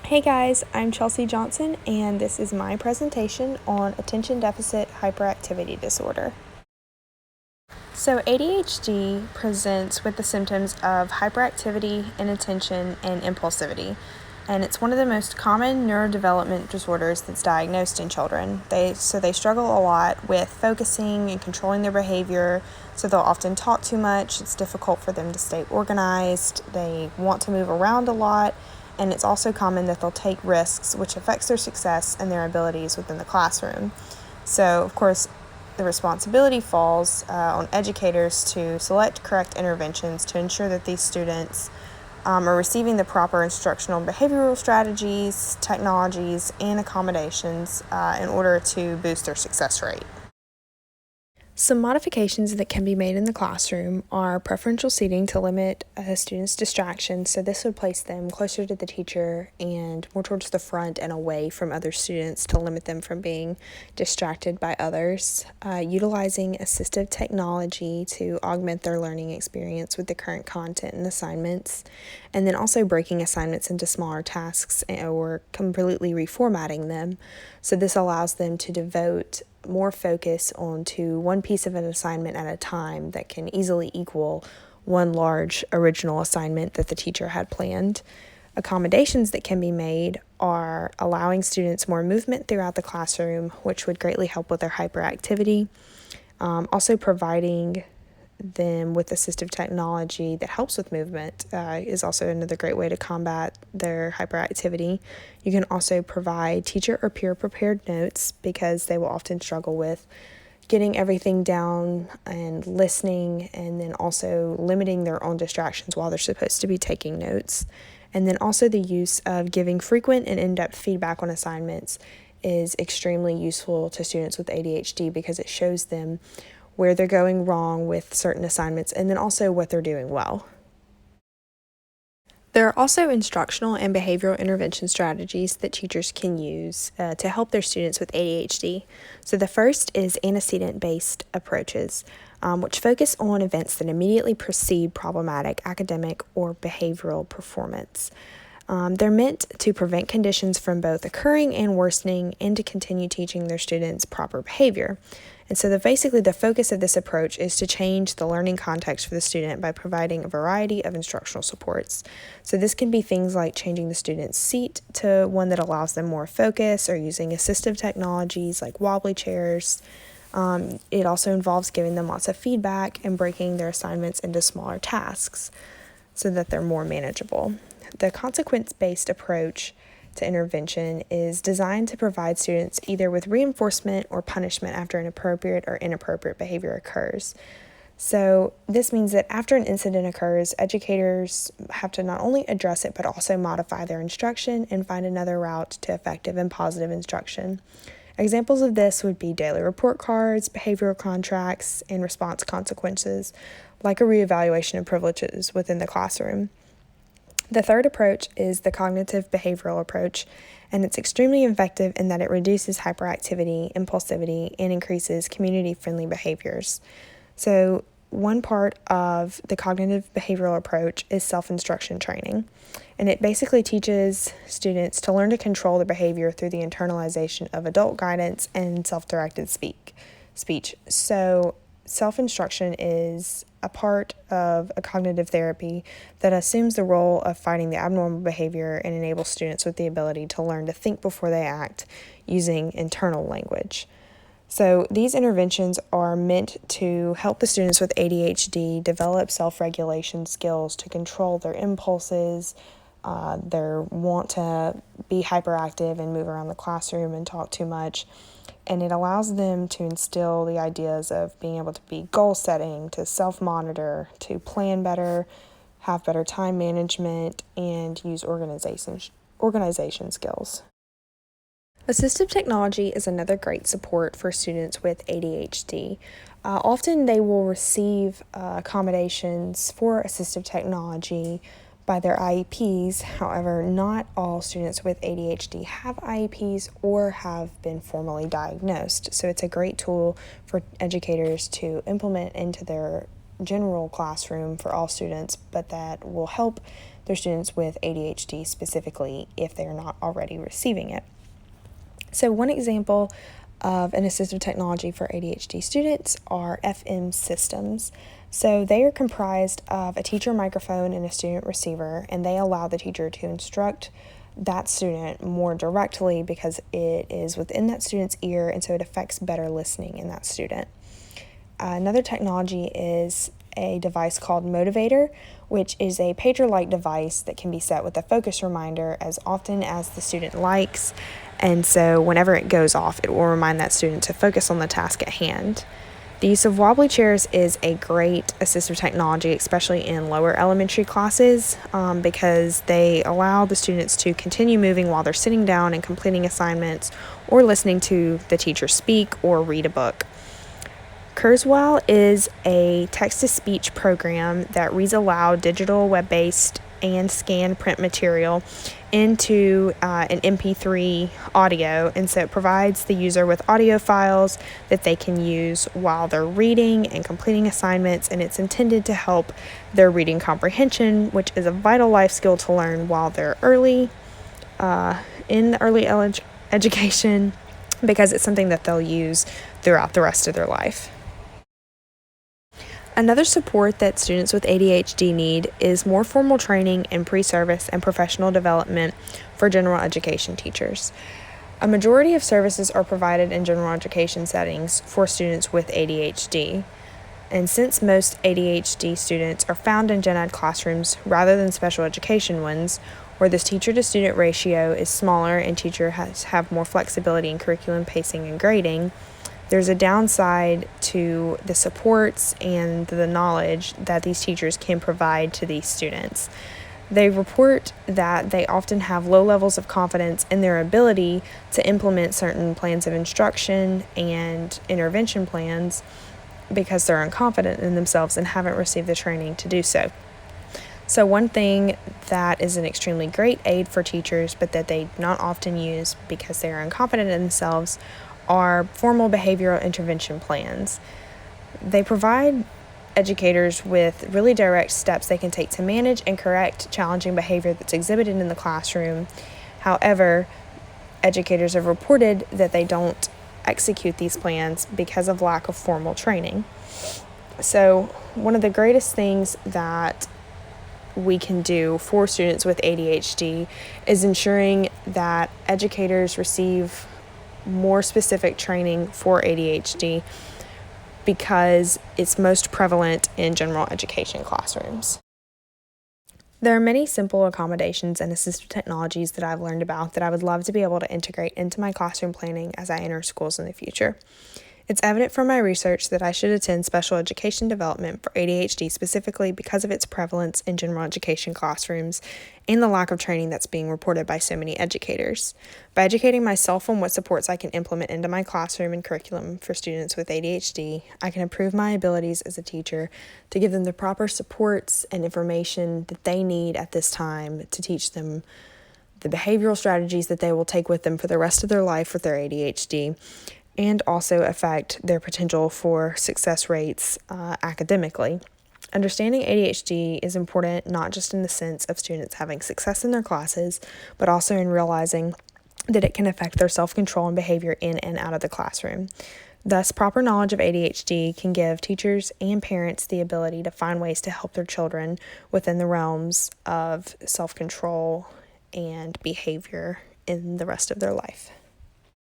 Hey guys, I'm Chelsea Johnson, and this is my presentation on attention deficit hyperactivity disorder. So ADHD presents with the symptoms of hyperactivity, inattention, and impulsivity. And it's one of the most common neurodevelopment disorders that's diagnosed in children. They struggle a lot with focusing and controlling their behavior, so they'll often talk too much. It's difficult for them to stay organized. They want to move around a lot, and it's also common that they'll take risks, which affects their success and their abilities within the classroom. So, of course, the responsibility falls on educators to select correct interventions to ensure that these students are receiving the proper instructional behavioral strategies, technologies, and accommodations in order to boost their success rate. Some modifications that can be made in the classroom are preferential seating to limit a student's distractions. So this would place them closer to the teacher and more towards the front and away from other students to limit them from being distracted by others. Utilizing assistive technology to augment their learning experience with the current content and assignments. And then also breaking assignments into smaller tasks or completely reformatting them. So this allows them to devote more focus onto one piece of an assignment at a time that can easily equal one large original assignment that the teacher had planned. Accommodations that can be made are allowing students more movement throughout the classroom, which would greatly help with their hyperactivity. Also providing them with assistive technology that helps with movement is also another great way to combat their hyperactivity. You can also provide teacher or peer prepared notes because they will often struggle with getting everything down and listening, and then also limiting their own distractions while they're supposed to be taking notes. And then also the use of giving frequent and in-depth feedback on assignments is extremely useful to students with ADHD because it shows them where they're going wrong with certain assignments, and then also what they're doing well. There are also instructional and behavioral intervention strategies that teachers can use to help their students with ADHD. So the first is antecedent-based approaches, which focus on events that immediately precede problematic academic or behavioral performance. They're meant to prevent conditions from both occurring and worsening, and to continue teaching their students proper behavior. And so basically the focus of this approach is to change the learning context for the student by providing a variety of instructional supports. So this can be things like changing the student's seat to one that allows them more focus, or using assistive technologies like wobbly chairs. It also involves giving them lots of feedback and breaking their assignments into smaller tasks so that they're more manageable. The consequence-based approach to intervention is designed to provide students either with reinforcement or punishment after an appropriate or inappropriate behavior occurs. So this means that after an incident occurs, educators have to not only address it, but also modify their instruction and find another route to effective and positive instruction. Examples of this would be daily report cards, behavioral contracts, and response consequences, like a reevaluation of privileges within the classroom. The third approach is the cognitive behavioral approach, and it's extremely effective in that it reduces hyperactivity, impulsivity, and increases community-friendly behaviors. So one part of the cognitive behavioral approach is self-instruction training, and it basically teaches students to learn to control their behavior through the internalization of adult guidance and self-directed speech. So self-instruction is a part of a cognitive therapy that assumes the role of fighting the abnormal behavior and enables students with the ability to learn to think before they act using internal language. So these interventions are meant to help the students with ADHD develop self-regulation skills to control their impulses, their want to be hyperactive and move around the classroom and talk too much. And it allows them to instill the ideas of being able to be goal setting, to self-monitor, to plan better, have better time management, and use organization skills. Assistive technology is another great support for students with ADHD. Often they will receive accommodations for assistive technology by their IEPs. However, not all students with ADHD have IEPs or have been formally diagnosed. So it's a great tool for educators to implement into their general classroom for all students, but that will help their students with ADHD specifically if they're not already receiving it. So one example of an assistive technology for ADHD students are FM systems. So they are comprised of a teacher microphone and a student receiver, and they allow the teacher to instruct that student more directly because it is within that student's ear, and so it affects better listening in that student. Another technology is a device called Motivator, which is a pager-like device that can be set with a focus reminder as often as the student likes, and so whenever it goes off, it will remind that student to focus on the task at hand. The use of wobbly chairs is a great assistive technology, especially in lower elementary classes, because they allow the students to continue moving while they're sitting down and completing assignments or listening to the teacher speak or read a book. Kurzweil is a text-to-speech program that reads aloud digital, web-based, and scanned print material into an MP3 audio, and so it provides the user with audio files that they can use while they're reading and completing assignments, and it's intended to help their reading comprehension, which is a vital life skill to learn while they're in early education, because it's something that they'll use throughout the rest of their life. Another support that students with ADHD need is more formal training in pre-service and professional development for general education teachers. A majority of services are provided in general education settings for students with ADHD. And since most ADHD students are found in gen ed classrooms rather than special education ones, where this teacher-to-student ratio is smaller and teachers have more flexibility in curriculum pacing and grading, there's a downside to the supports and the knowledge that these teachers can provide to these students. They report that they often have low levels of confidence in their ability to implement certain plans of instruction and intervention plans because they're unconfident in themselves and haven't received the training to do so. So one thing that is an extremely great aid for teachers, but that they not often use because they are unconfident in themselves, are formal behavioral intervention plans. They provide educators with really direct steps they can take to manage and correct challenging behavior that's exhibited in the classroom. However, educators have reported that they don't execute these plans because of lack of formal training. So one of the greatest things that we can do for students with ADHD is ensuring that educators receive more specific training for ADHD because it's most prevalent in general education classrooms. There are many simple accommodations and assistive technologies that I've learned about that I would love to be able to integrate into my classroom planning as I enter schools in the future. It's evident from my research that I should attend special education development for ADHD specifically because of its prevalence in general education classrooms and the lack of training that's being reported by so many educators. By educating myself on what supports I can implement into my classroom and curriculum for students with ADHD, I can improve my abilities as a teacher to give them the proper supports and information that they need at this time to teach them the behavioral strategies that they will take with them for the rest of their life with their ADHD, and also affect their potential for success rates academically. Understanding ADHD is important not just in the sense of students having success in their classes, but also in realizing that it can affect their self-control and behavior in and out of the classroom. Thus, proper knowledge of ADHD can give teachers and parents the ability to find ways to help their children within the realms of self-control and behavior in the rest of their life.